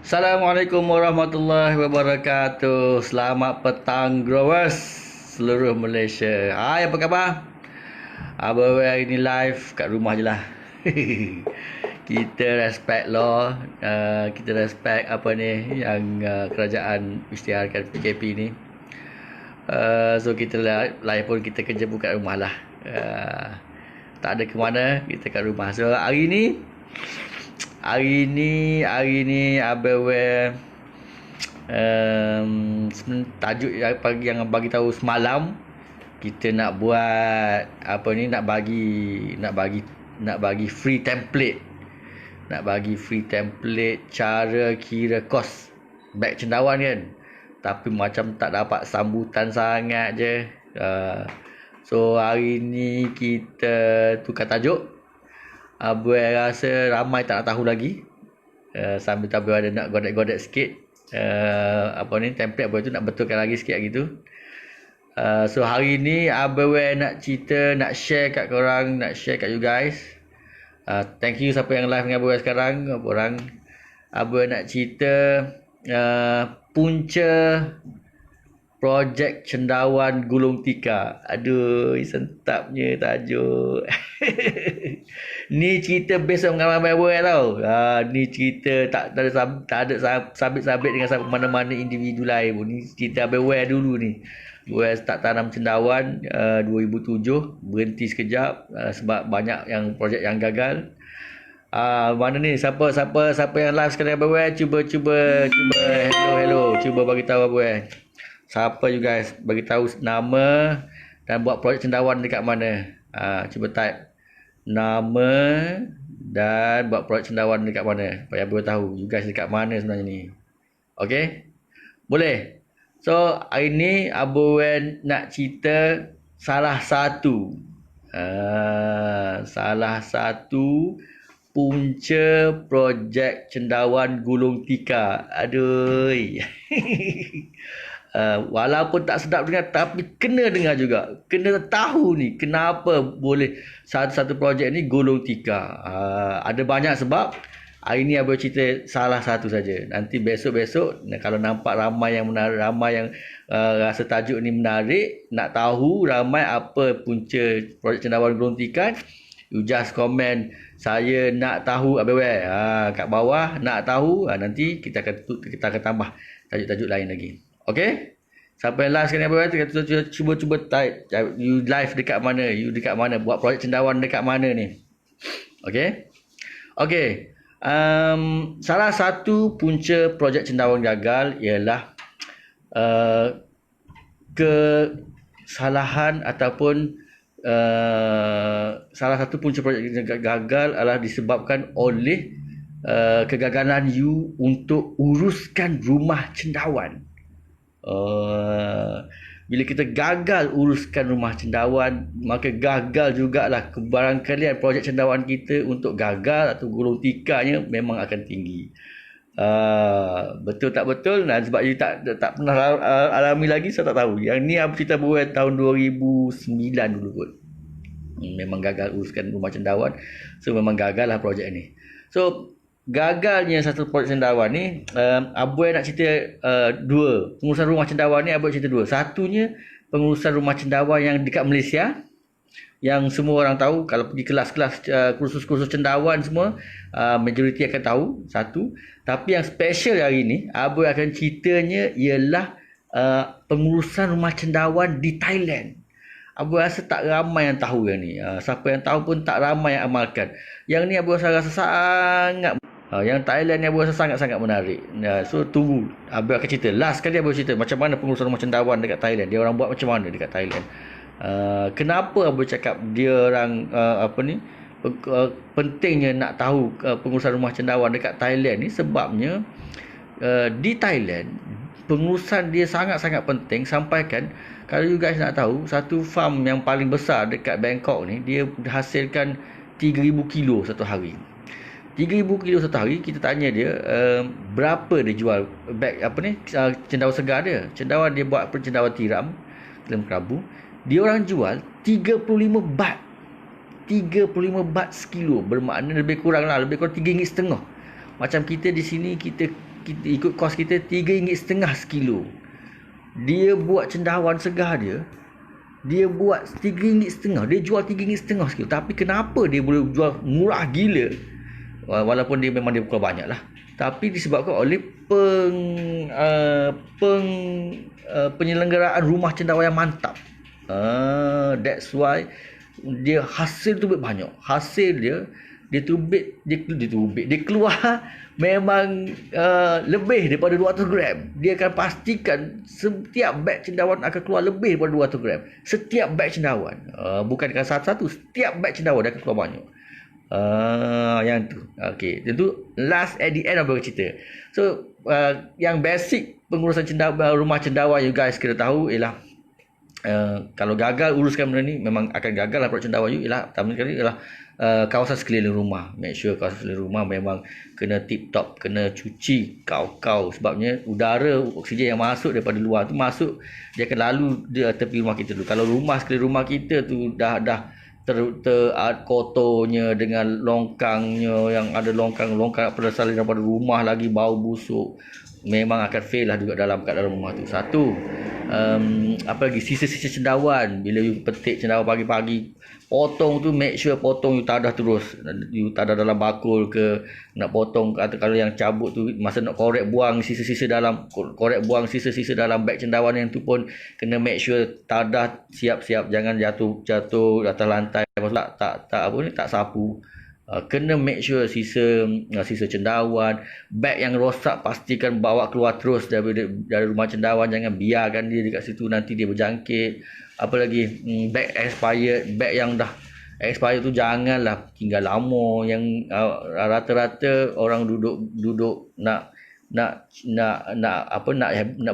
Assalamualaikum warahmatullahi wabarakatuh. Selamat petang growers seluruh Malaysia. Hai, apa khabar? Abang hari ni live kat rumah je lah. Kita respect law, kita respect apa ni yang kerajaan isytiharkan PKP ni. So kita live pun kita kerja pun kat rumah lah. Tak ada ke mana, kita kat rumah. So hari ni Abang tajuk yang bagi tahu semalam, kita nak buat apa ni, nak bagi free template. Nak bagi free template cara kira kos beg cendawan kan. Tapi macam tak dapat sambutan sangat je. So hari ni kita tukar tajuk. Abang rasa ramai tak nak tahu lagi. Sambil Abang ada nak godek-godek sikit. Template Abang tu nak betulkan lagi sikit gitu. So hari ni Abang nak cerita, nak share kat korang, nak share kat you guys. Thank you siapa yang live dengan Abang sekarang. Abang nak cerita punca projek cendawan gulung tikar. Aduh, sentapnya tajuk. Ni cerita best on pengalaman Abang tau. Ni cerita tak ada sabit-sabit dengan mana-mana individu lain pun. Ni cerita Abang dulu ni. Abang start tanam cendawan 2007, berhenti sekejap sebab banyak yang projek yang gagal. Mana ni siapa yang live sekarang Abang? Cuba hello, cuba bagi tahu Abang. Siapa you guys, bagi tahu nama dan buat projek cendawan dekat mana. Cuba type nama dan buat projek cendawan dekat mana, supaya Abang tahu you guys dekat mana sebenarnya ni. Okay, boleh. So hari ni Abang nak cerita salah satu punca projek cendawan gulung tikar. Aduh. Walaupun tak sedap dengar, tapi kena dengar juga. Kena tahu ni kenapa boleh satu projek ni gulung tikar. Ada banyak sebab. Hari ni Abang cerita salah satu saja. Nanti besok-besok kalau nampak ramai yang menarik, ramai yang rasa tajuk ni menarik, nak tahu ramai apa punca projek cendawan gulung tikar, you just comment saya nak tahu Abang kat bawah, nak tahu. Nanti kita akan tambah tajuk-tajuk lain lagi. Okay? Siapa yang live sekarang Abang cuba type you live dekat mana, you dekat mana, buat projek cendawan dekat mana ni. Okay? Okay. Salah satu punca projek cendawan gagal ialah kesalahan ataupun salah satu punca projek gagal adalah disebabkan oleh kegagalan you untuk uruskan rumah cendawan. Bila kita gagal uruskan rumah cendawan, maka gagal jugalah kebarangkalian projek cendawan kita untuk gagal atau gulung tikarnya memang akan tinggi. Betul tak betul? Dan sebab you tak pernah alami lagi, saya tak tahu. Yang ni aku cerita buat tahun 2009 dulu pun. Memang gagal uruskan rumah cendawan. So memang gagal lah projek ni. So gagalnya satu projek cendawan ni, Abang nak cerita dua. Pengurusan rumah cendawan ni Abang cerita dua. Satunya pengurusan rumah cendawan yang dekat Malaysia, yang semua orang tahu. Kalau pergi kelas-kelas kursus-kursus cendawan semua, majoriti akan tahu. Satu. Tapi yang special hari ni Abang akan ceritanya ialah pengurusan rumah cendawan di Thailand. Abang rasa tak ramai yang tahu yang ni. Siapa yang tahu pun tak ramai yang amalkan. Yang ni Abang rasa sangat, yang Thailand ni Abang rasa sangat-sangat menarik. So tunggu Abang akan cerita. Last kali Abang cerita macam mana pengurusan rumah cendawan dekat Thailand. Dia orang buat macam mana dekat Thailand. Kenapa Abang cakap dia orang pentingnya nak tahu pengurusan rumah cendawan dekat Thailand ni. Sebabnya di Thailand pengurusan dia sangat-sangat penting. Sampaikan, kalau you guys nak tahu, satu farm yang paling besar dekat Bangkok ni, dia hasilkan 3,000 kilo satu hari. 3,000 kilo satu hari. Kita tanya dia berapa dia jual beg cendawan segar dia. Cendawan dia buat cendawan tiram, dalam kerabu. Dia orang jual 35 baht. 35 baht sekilo. Bermakna lebih kurang 3 ringgit setengah. Macam kita di sini, kita kita, ikut kos kita RM3.5 sekilo. Dia buat cendawan segar dia buat RM3.5. Dia jual RM3.5 sekilo. Tapi kenapa dia boleh jual murah gila? Walaupun dia memang dia keluar banyak lah. Tapi disebabkan oleh penyelenggaraan rumah cendawan yang mantap. That's why dia hasil tu banyak. Hasil dia keluar memang lebih daripada 200 gram. Dia akan pastikan setiap beg cendawan akan keluar lebih daripada 200 gram. Setiap beg cendawan. Bukan satu-satu, setiap beg cendawan dia akan keluar banyak. Yang tu. Okey, tentu last at the end of cerita. So yang basic pengurusan rumah cendawan you guys kena tahu ialah kalau gagal uruskan benda ni, memang akan gagal lah produk cendawan you. Ialah pertama kali ialah kawasan sekeliling rumah. Make sure kawasan sekeliling rumah memang kena tip top, kena cuci kau sebabnya udara oksigen yang masuk daripada luar tu masuk, dia akan lalu dia tepi rumah kita dulu. Kalau sekeliling rumah kita tu dah kotornya dengan longkangnya, yang ada longkang berasal daripada rumah lagi, bau busuk, memang akan fail lah juga dalam rumah tu. Satu, apa lagi, sisa-sisa cendawan. Bila you petik cendawan pagi-pagi, potong tu make sure potong you tadah terus. You tadah dalam bakul ke, nak potong, atau kalau yang cabut tu masa nak korek buang sisa-sisa dalam beg cendawan yang tu pun kena make sure tadah siap-siap, jangan jatuh atas lantai. Maksudnya tak sapu. Kena make sure sisa cendawan, beg yang rosak pastikan bawa keluar terus dari rumah cendawan, jangan biarkan dia dekat situ, nanti dia berjangkit. Apa lagi, beg expired, beg yang dah expired tu janganlah tinggal lama. Yang rata-rata orang duduk nak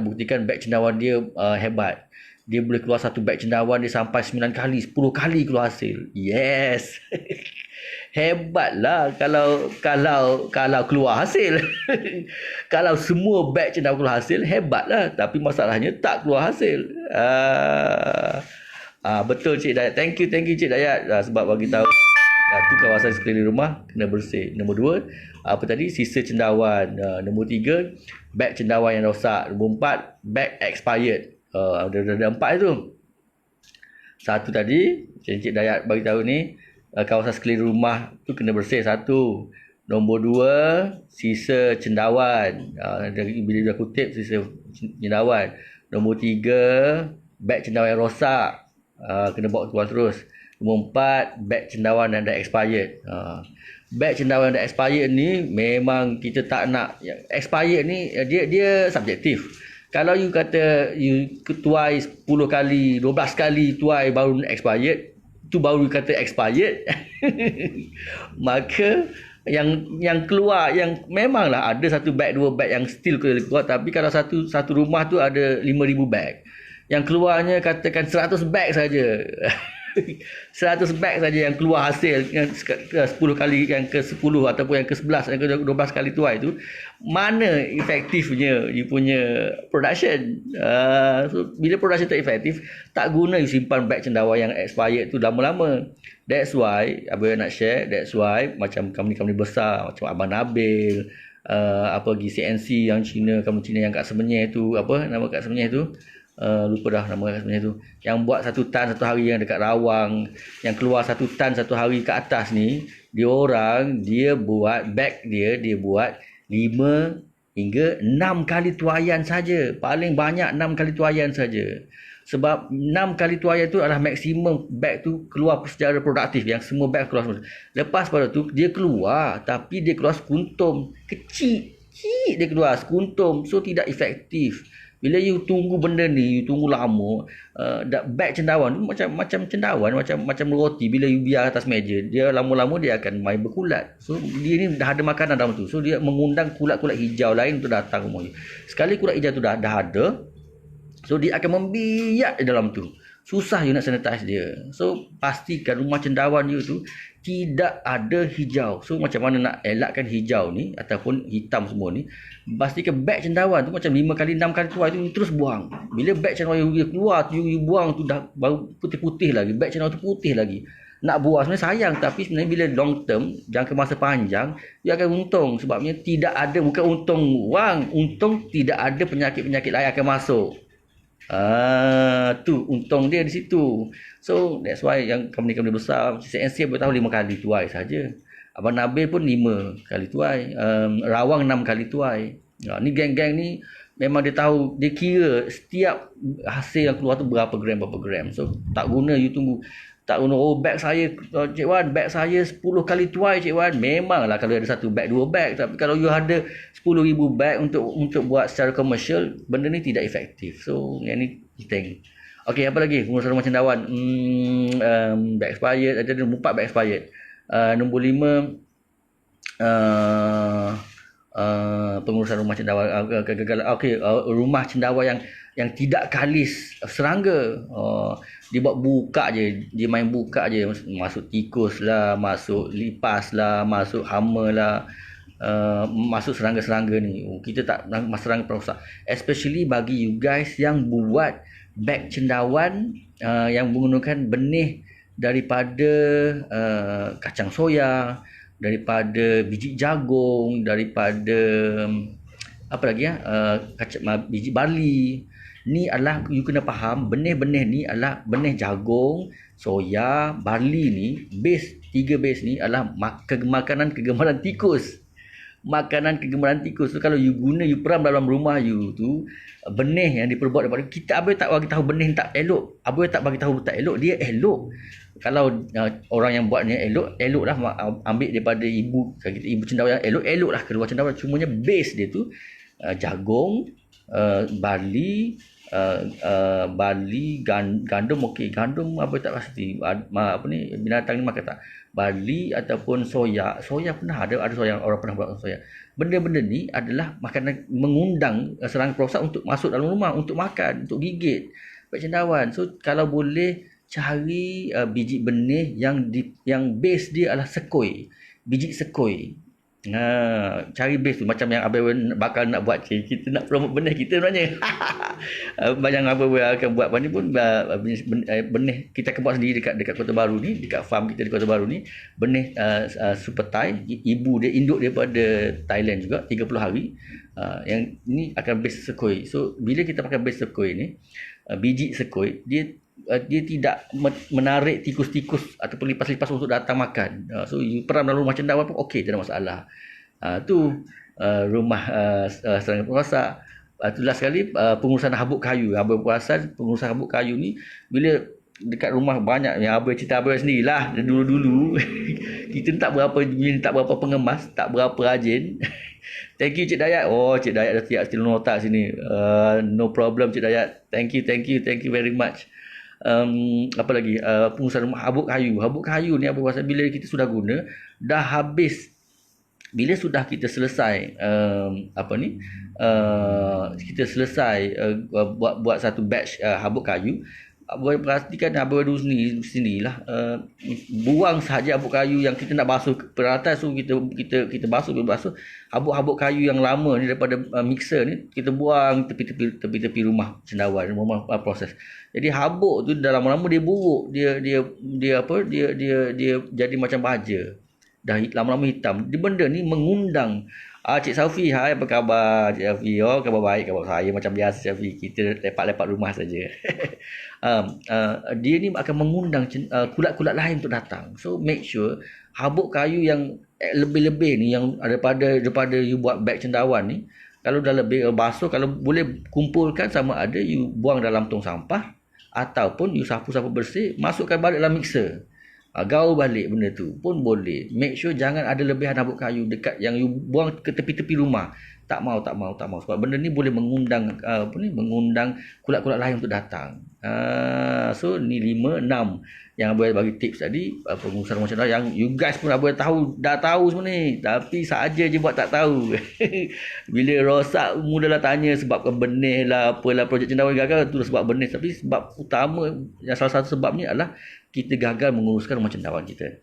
buktikan beg cendawan dia hebat. Dia boleh keluar satu beg cendawan dia sampai 9 kali, 10 kali keluar hasil. Yes. Hebatlah kalau keluar hasil. Kalau semua beg cendawan keluar hasil, hebatlah. Tapi masalahnya tak keluar hasil. Betul Cik Dayat. Thank you Cik Dayat sebab bagi tahu. Tu kawasan sekeliling rumah kena bersih. Nombor 2, sisa cendawan. Nombor 3, beg cendawan yang rosak. Nombor 4, beg expired. Ada 4 itu. Satu tadi Cik Dayat bagi tahu ni, kawasan sekeliling rumah tu kena bersih. Satu. Nombor 2, sisa cendawan. Bila dah kutip sisa cendawan. Nombor 3, beg cendawan yang rosak. Kena bawa keluar terus. Nombor 4, beg cendawan yang dah expired. Beg cendawan yang dah expired ni memang kita tak nak. Expired ni dia subjektif. Kalau you kata you tuai 10 kali, 12 kali tuai baru expired, tu baru kata expired. Maka yang keluar, yang memanglah ada satu beg, 2 beg yang still keluar, tapi kalau satu rumah tu ada 5,000 beg, yang keluarnya katakan 100 beg saja. 100 beg saja yang keluar hasil, yang ke 10 kali, yang ke 10 ataupun yang ke 11, yang ke 12 kali tuai itu, mana efektifnya you punya production. So bila production tak efektif, tak guna you simpan beg cendawan yang expired tu lama-lama. That's why Abang nak share, that's why macam company besar macam Abang Nabil, CNC yang Cina, company Cina yang kat Semenyih tu, apa nama kat Semenyih tu, lupa dah nama kat Semenyih tu, yang buat 1 tan satu hari yang dekat Rawang, yang keluar 1 tan satu hari ke atas ni, dia buat beg dia buat 5 hingga 6 kali tuaian saja. Paling banyak 6 kali tuaian saja. Sebab 6 kali tuaian tu adalah maksimum beg tu keluar secara produktif, yang semua beg keluar semua. Lepas pada tu dia keluar, tapi dia keluar sekuntum. Kecil dia keluar sekuntum. So tidak efektif. Bila you tunggu benda ni, you tunggu lama, beg cendawan tu macam cendawan, macam roti. Bila you biar atas meja, dia lama-lama dia akan main berkulat. So dia ni dah ada makanan dalam tu. So dia mengundang kulat-kulat hijau lain untuk datang rumah you. Sekali kulat hijau tu dah ada, so dia akan membiak di dalam tu. Susah you nak sanitize dia. So pastikan rumah cendawan you tu tidak ada hijau. So macam mana nak elakkan hijau ni ataupun hitam semua ni, pastikan beg cendawan tu macam 5 kali 6 kali tuai tu terus buang. Bila beg cendawan you keluar tu, you buang tu dah baru putih-putih lagi. Beg cendawan tu putih lagi. Nak buat sebenarnya sayang, tapi sebenarnya bila long term, jangka masa panjang, dia akan untung. Sebabnya tidak ada, bukan untung wang, untung tidak ada penyakit-penyakit lain akan masuk. Tu untung dia di situ. So that's why yang company-company besar, CNC boleh tahu 5 kali tuai saja. Abang Nabil pun 5 kali tuai, Rawang 6 kali tuai. Ni geng-geng ni memang dia tahu, dia kira setiap hasil yang keluar tu berapa gram. So tak guna you tunggu, tak guna bag saya, Cik Wan, bag saya 10 kali tuai Cik Wan. Memanglah kalau ada satu bag, 2 bag, tapi kalau you ada 10,000 bag untuk buat secara komersial, benda ni tidak efektif. So yang ni penting. Okey, apa lagi pengurusan rumah cendawan? Bag expired, ada 4 bag expired. Nombor 5, pengurusan rumah cendawan, kegagalan. Okey, rumah cendawan yang tidak kalis serangga. Dia buat buka je, dia main buka je, masuk tikus lah, masuk lipas lah, masuk hama lah, masuk serangga-serangga ni. Kita tak serangga perosak, especially bagi you guys yang buat beg cendawan yang menggunakan benih daripada kacang soya, daripada biji jagung, daripada apa lagi biji barley. Ni adalah you kena faham, benih-benih ni adalah benih jagung, soya, barley ni, tiga base ni adalah makanan kegemaran tikus. Makanan kegemaran tikus tu, kalau you guna, you peram dalam rumah you tu, benih yang diperbuat daripada kita, abang tak bagi tahu benih tak elok, abang tak bagi tahu tak elok, dia elok. Kalau orang yang buatnya eloklah ambil daripada ibu cendawan yang eloklah keluar cendawan. Cumanya base dia tu jagung, barley, gandum. Okey, gandum apa tak pasti, binatang ni makan tak. Barley ataupun soya pernah ada soya, orang pernah buat soya. Benda-benda ni adalah makanan mengundang serangga perosak untuk masuk dalam rumah, untuk makan, untuk gigit beg cendawan. So kalau boleh cari biji benih yang base dia adalah sekoi, biji sekoi. Cari base tu, macam yang abang bakal nak buat, kita nak promote benih kita sebenarnya. Banyak abang akan buat ni pun benih kita akan buat sendiri dekat Kota Baru ni, dekat farm kita di Kota Baru ni. Benih super Thai, ibu dia, induk daripada Thailand juga, 30 hari. Yang ni akan base sekoi. So bila kita pakai base sekoi ni, biji sekoi, dia tidak menarik tikus-tikus ataupun lipas-lipas untuk datang makan. So you peram dalam rumah cendawan pun okey, tak ada masalah. Tu rumah serangga perosak. Tu last sekali pengurusan habuk kayu. Abang perasan pengurusan habuk kayu ni, bila dekat rumah banyak yang abang cerita abang sendirilah dulu-dulu. Kita tak berapa pengemas, tak berapa rajin. Thank you Cik Dayat. Cik Dayat dah siap still nota sini. No problem Cik Dayat. Thank you very much. Apa lagi, pengurusan rumah habuk kayu ni, apa pasal bila kita sudah guna dah habis, bila sudah kita selesai kita selesai buat satu batch habuk kayu, abang perhatikan abang dulu sendirilah, buang sahaja habuk kayu yang kita nak basuh peralatan. So kita basuh habuk-habuk kayu yang lama ni daripada mixer ni, kita buang tepi-tepi rumah cendawan, rumah proses. Jadi habuk tu dah lama-lama dia buruk, dia jadi macam baja, dah lama-lama hitam. Dia benda ni mengundang. Cik Safi, hai, apa khabar Cik Safi? Khabar baik, khabar saya macam biasa Cik Safi. Kita lepak-lepak rumah saja. Dia ni akan mengundang kulat-kulat lain untuk datang. So make sure habuk kayu yang lebih-lebih ni, yang daripada you buat beg cendawan ni, kalau dah lebih basuh, kalau boleh kumpulkan, sama ada you buang dalam tong sampah ataupun you sapu-sapu bersih, masukkan balik dalam mixer. Gaul balik benda tu pun boleh. Make sure jangan ada lebihan habuk kayu dekat yang you buang ke tepi-tepi rumah. Tak mau sebab benda ni boleh mengundang mengundang kulat-kulat lain untuk datang. So ni 5 6 yang abang bagi tips tadi, pengurusan rumah cendawan yang you guys pun abang dah tahu semua ni, tapi saja je buat tak tahu. Bila rosak mulalah tanya sebab benih lah, apalah projek cendawan gagal, tu sebab benih. Tapi sebab utama, yang salah satu sebabnya adalah kita gagal menguruskan rumah cendawan kita.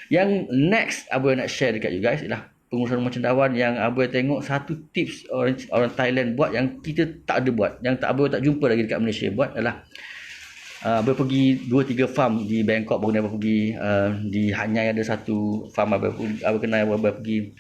Yang next abang nak share dekat you guys ialah pengurusan rumah cendawan yang abang tengok satu tips orang Thailand buat yang kita tak ada buat, yang abang tak jumpa lagi dekat Malaysia buat adalah Abang pergi 2-3 farm di Bangkok, baru ni abang pergi di Hanyai ada satu farm abang kenal, abang pergi.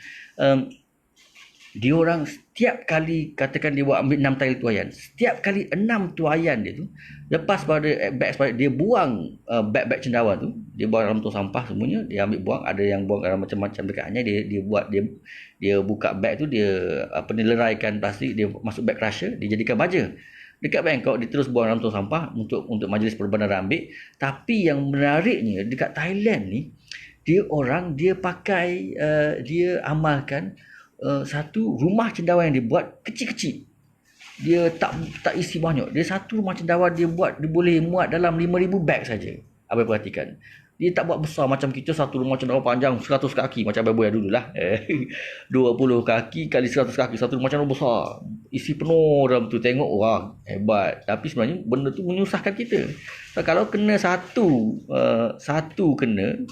Dia orang setiap kali katakan dia buat ambil 6 tali tuaian, setiap kali 6 tuaian dia tu lepas pada beg expired, dia buang beg-beg cendawan tu, dia buang dalam tong sampah semuanya, dia ambil buang, ada yang buang dalam macam-macam dekat Hanyai, dia buka beg tu, dia leraikan plastik, dia masuk beg crusher, dia jadikan baja. Dekat Bangkok dia terus buang dalam tong sampah untuk majlis perbandaran ambil. Tapi yang menariknya dekat Thailand ni, dia pakai dia amalkan satu rumah cendawan yang dia buat kecil-kecil. Dia tak isi banyak. Dia satu rumah cendawan dia buat, dia boleh muat dalam 5,000 beg saja. Abang perhatikan. Dia tak buat besar macam kita satu rumah cendawan panjang 100 kaki macam abang yang dululah. 20 kaki kali 100 kaki, satu rumah cendawan besar. Isi penuh dalam tu, tengok wah hebat. Tapi sebenarnya benda tu menyusahkan kita. So, kalau kena satu kena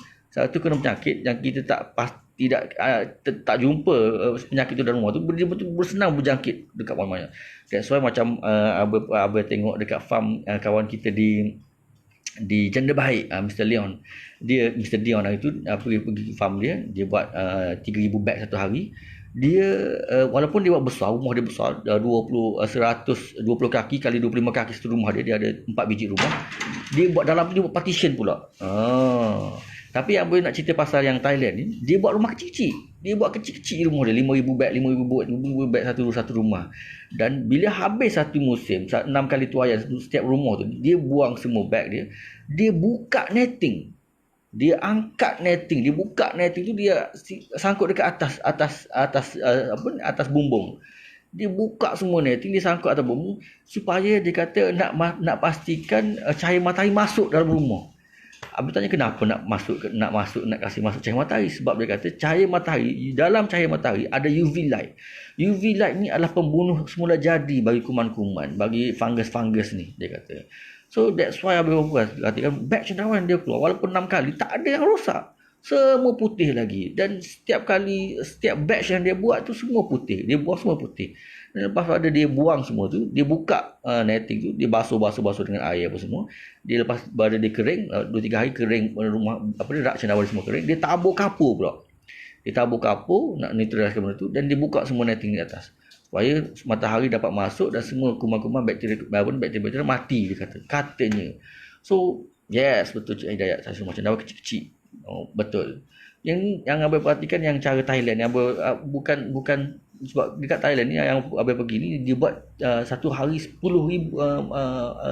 penyakit yang kita tak jumpa penyakit tu dalam rumah tu, dia betul bersenang berjangkit dekat mana-mana. That's why macam abang tengok dekat farm kawan kita di Janda Baik, Mr. Leon. Mr. Dion itu pergi farm dia buat 3,000 beg satu hari. Dia walaupun dia buat besar, rumah dia besar, 120 kaki kali 25 kaki satu rumah dia ada 4 biji rumah. Dia buat dalam dia buat partition pula. Tapi yang boleh nak cerita pasal yang Thailand ni, dia buat rumah kecil-kecil. Dia buat kecil-kecil rumah dia, 5,000 beg, 5,000 beg satu rumah. Dan bila habis satu musim, 6 kali tuaian setiap rumah tu, dia buang semua beg dia. Dia buka netting. Dia angkat netting, dia buka netting tu, dia sangkut dekat atas bumbung. Dia buka semua netting, dia sangkut atas bumbung supaya dia kata nak pastikan cahaya matahari masuk dalam rumah. Abang tanya kenapa nak kasih masuk cahaya matahari, sebab dia kata dalam cahaya matahari ada UV light. UV light ni adalah pembunuh semula jadi bagi kuman-kuman, bagi fungus-fungus ni, dia kata. So that's why abang katakan beg cendawan dia keluar walaupun 6 kali tak ada yang rosak. Semua putih lagi, dan setiap batch yang dia buat tu semua putih. Dia buang semua putih. Dan lepas pada dia buang semua tu, dia buka netting tu, dia basuh dengan air apa semua. Dia lepas pada dia kering, 2-3 hari kering rumah rak cendawan semua kering, dia tabur kapur pula. Dia tabur kapur nak neutralkan benda tu, dan dia buka semua netting di atas supaya matahari dapat masuk dan semua kuman-kuman bakteria mati, dia katanya. So yes, betul Cik Hidayat, saya macam cendawan kecil-kecil. Oh, betul. Yang abang perhatikan yang cara Thailand yang bukan sebab dekat Thailand ni yang abang pergi ni, dia buat satu hari 10,000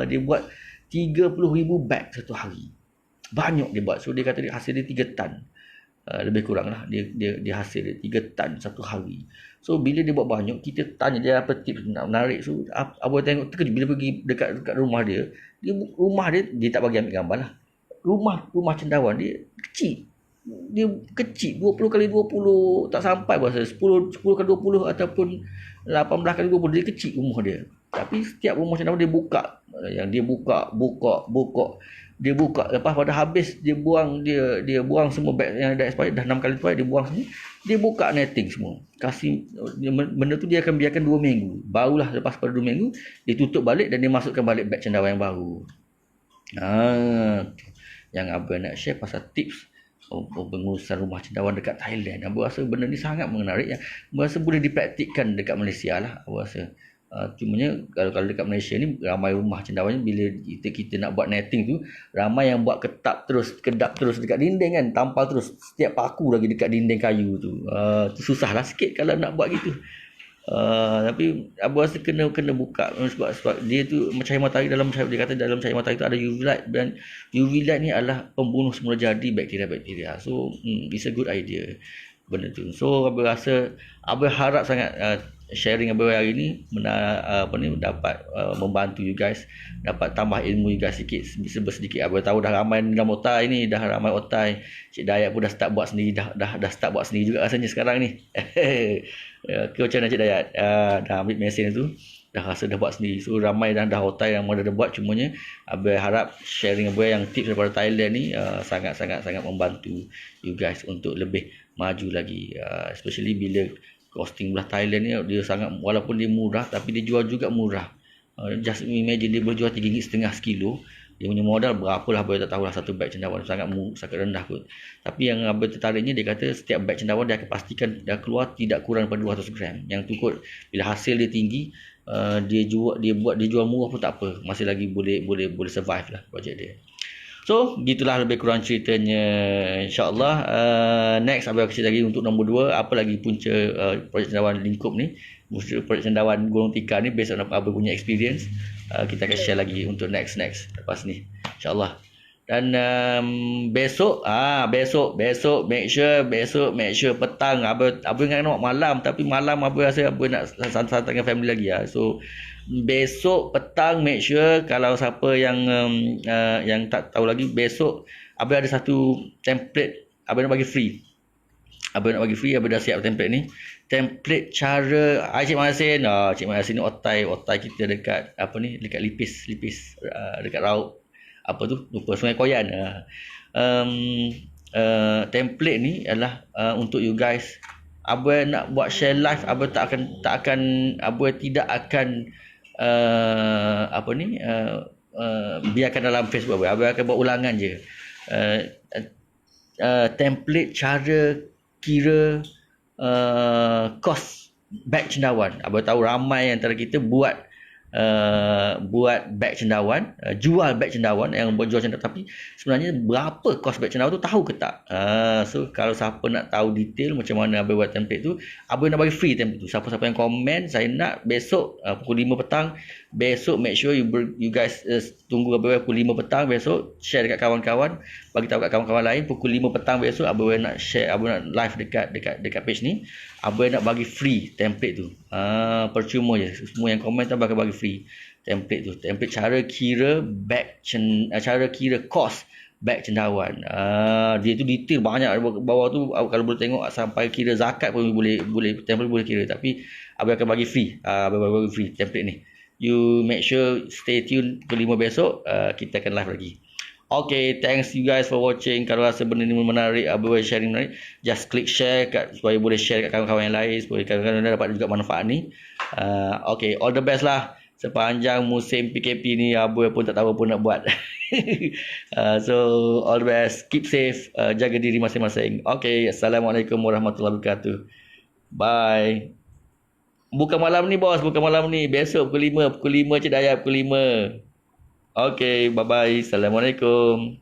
dia buat 30,000 beg satu hari. Banyak dia buat. So dia kata hasil dia 3 tan. Lebih kurang lah dia hasil dia 3 tan satu hari. So bila dia buat banyak, kita tanya dia apa tips nak menarik. So abang tengok terkejut bila pergi dekat rumah dia tak bagi ambil gambar lah. Rumah cendawan dia kecil. Dia kecil 20 kali 20, tak sampai berasa 10 kali 20 ataupun 18 kali 20. Dia kecil rumah dia. Tapi setiap rumah cendawan dia buka. Yang dia buka. Dia buka. Lepas pada habis dia buang semua beg yang dah expired, dah 6 kali tuai dia buang semua. Dia buka netting semua. Kasih benda tu dia akan biarkan 2 minggu. Barulah lepas pada 2 minggu dia tutup balik dan dia masukkan balik beg cendawan yang baru. Yang abang nak share pasal tips pengurusan rumah cendawan dekat Thailand. Abang rasa benda ni sangat menarik. Abang rasa boleh dipraktikkan dekat Malaysia lah. Abang rasa cumanya kalau dekat Malaysia ni ramai rumah cendawan, bila kita nak buat netting tu, ramai yang buat kedap terus dekat dinding kan, tampal terus setiap paku lagi dekat dinding kayu tu. Tu susah lah sikit kalau nak buat gitu. Tapi abang rasa kena buka sebab dia tu cahaya matahari dalam cahaya matahari tu ada UV light, dan UV light ni adalah pembunuh semula jadi bakteria. So it's a good idea benda tu. So abang harap sangat sharing abang hari ni dapat membantu you guys, dapat tambah ilmu you guys sedikit. Abang tahu dah ramai dalam otai ni, dah ramai otai. Cik Dayat pun dah start buat sendiri, dah start buat sendiri juga rasanya sekarang ni. Macam mana Cik Dayat? Dah ambil mesin tu, dah rasa dah buat sendiri. So ramai dah otai yang dah buat. Cumanya abang harap sharing abang yang tips daripada Thailand ni sangat membantu you guys untuk lebih maju lagi, especially bila costing belah Thailand ni dia sangat, walaupun dia murah tapi dia jual juga murah. Just imagine dia boleh jual RM3.5 sekilo. Dia punya modal berapalah Abang tak tahulah satu beg cendawan, sangat rendah kot. Tapi yang Abang tertariknya, dia kata setiap beg cendawan dia akan pastikan dia keluar tidak kurang daripada 200 gram. Yang tu kot bila hasil dia tinggi, dia jual murah pun tak apa, masih lagi boleh survive lah projek dia. So gitulah lebih kurang ceritanya, insyaAllah. Next Abang akan cerita lagi untuk nombor 2, apa lagi punca projek cendawan lingkup ni, projek cendawan Gulung Tikar ni, based on Abang punya experience. Kita akan share lagi untuk next lepas ni, insyaAllah. Dan besok make sure petang. Abang ingat nak malam, tapi malam Abang rasa Abang nak santai dengan family lagi lah. So besok petang make sure, kalau siapa yang tak tahu lagi, besok Abang ada satu template Abang nak bagi free. Abang dah siap template ni. Template cara Cik Masin. Cik Masin ni otai kita dekat dekat Lipis dekat Raub lupa, Sungai Koyan. Template ni adalah untuk you guys. Abang nak buat share live, Abang tidak akan biarkan dalam Facebook Abang akan buat ulangan je. Template cara kira kos beg cendawan. Abang tahu ramai antara kita buat beg cendawan, jual beg cendawan, yang buat jual cendawan, tapi sebenarnya berapa kos beg cendawan tu tahu ke tak? So kalau siapa nak tahu detail macam mana Abang buat template tu, Abang nak bagi free template tu. Siapa-siapa yang komen saya nak besok pukul 5 petang, besok make sure you guys tunggu Abang pukul 5 petang besok, share dekat kawan-kawan, bagi tahu kat kawan-kawan lain pukul 5 petang besok Abang nak share, Abang nak live dekat page ni, Abang nak bagi free template tu. Percuma je, semua yang komen tu Abang akan bagi free template tu. Template cara kira kos beg cendawan. Dia tu detail banyak bawah tu, kalau boleh tengok sampai kira zakat pun boleh template boleh kira, tapi Abang akan bagi free. Abang bagi free template ni. You make sure stay tune ke 5 besok, kita akan live lagi. Okay, thanks you guys for watching. Kalau rasa benda ni menarik, Abang sharing menarik, just click share supaya boleh share kat kawan-kawan yang lain, supaya kawan-kawan dapat juga manfaat ni. Okay, all the best lah. Sepanjang musim PKP ni, Abang pun tak tahu apa nak buat. So all the best, keep safe, jaga diri masing-masing. Okay, Assalamualaikum warahmatullahi wabarakatuh. Bye. Bukan malam ni bos, besok pukul 5 je dah, pukul 5. Okay, bye-bye. Assalamualaikum.